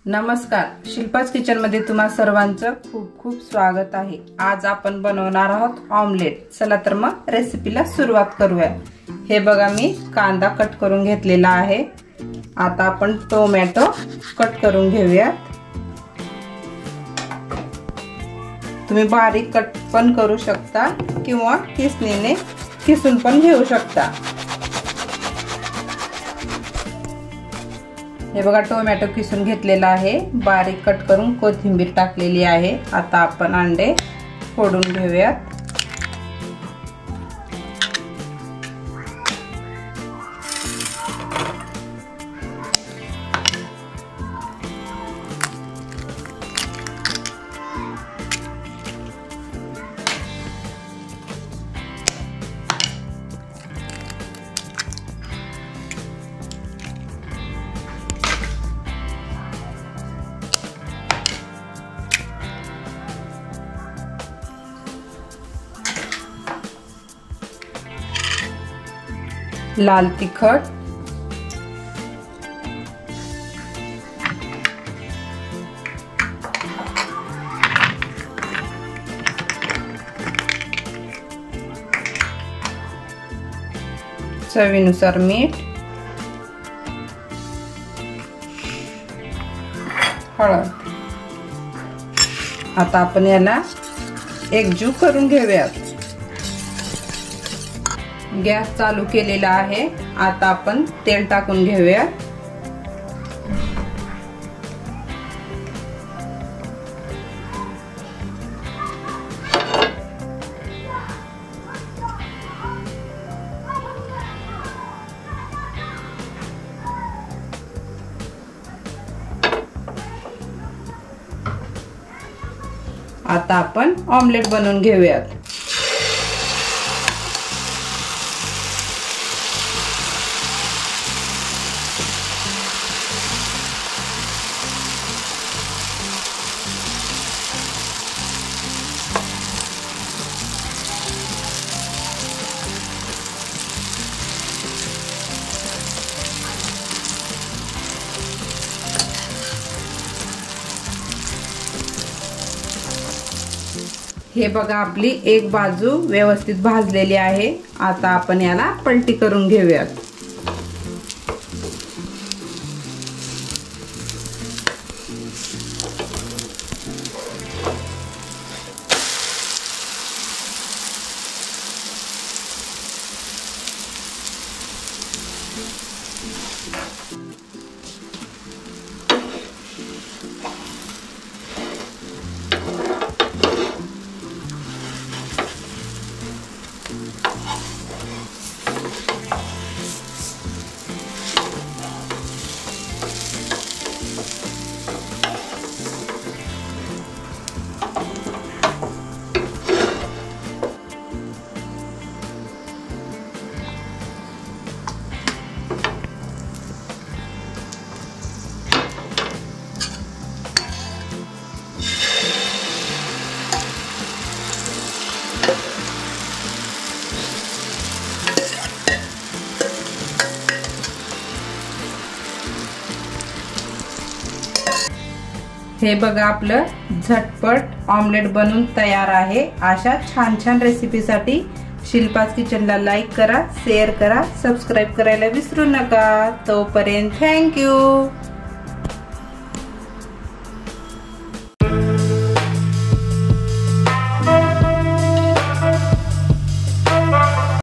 नमस्कार, शिल्पाज किचन मध्ये तुम्हा सर्वांचं खूप खूप स्वागत आहे। आज आपण बनवणार आहोत ऑमलेट। चला तर मग रेसिपीला सुरुवात करूया। हे बघा, मी कांदा कट करून घेतलेला आहे। आता आपण टोमॅटो कट करून घेऊया। तुम्ही बारीक कट पण करू शकता किंवा किसणीने किसून पण घेऊ शकता। हे बघा, टोमॅटो किसून घेतलेला आहे, बारीक कट करून कोथिंबीर टाकलेली आहे। आता आपण अंडे फोडून घेऊयात। लाल तिखट, चवीनुसार मीठ, हळद। आता आपण याला एकजीव करून घेऊयात। गॅस चालू केलेला आहे। आता आपण तेल टाकून घेऊया। आता आपण ऑमलेट बनवून घेऊयात। हे बघा, आपली एक बाजू व्यवस्थित भाजलेली आहे। आता आपण याला पलटी करून घेऊयात। हे बघा, आपलं झटपट ऑमलेट बनून तयार आहे। अशा छान छान रेसिपीसाठी शिल्पाज किचनला लाईक करा, शेअर करा, सबस्क्राइब करायला विसरू नका। तोपर्यंत थँक्यू।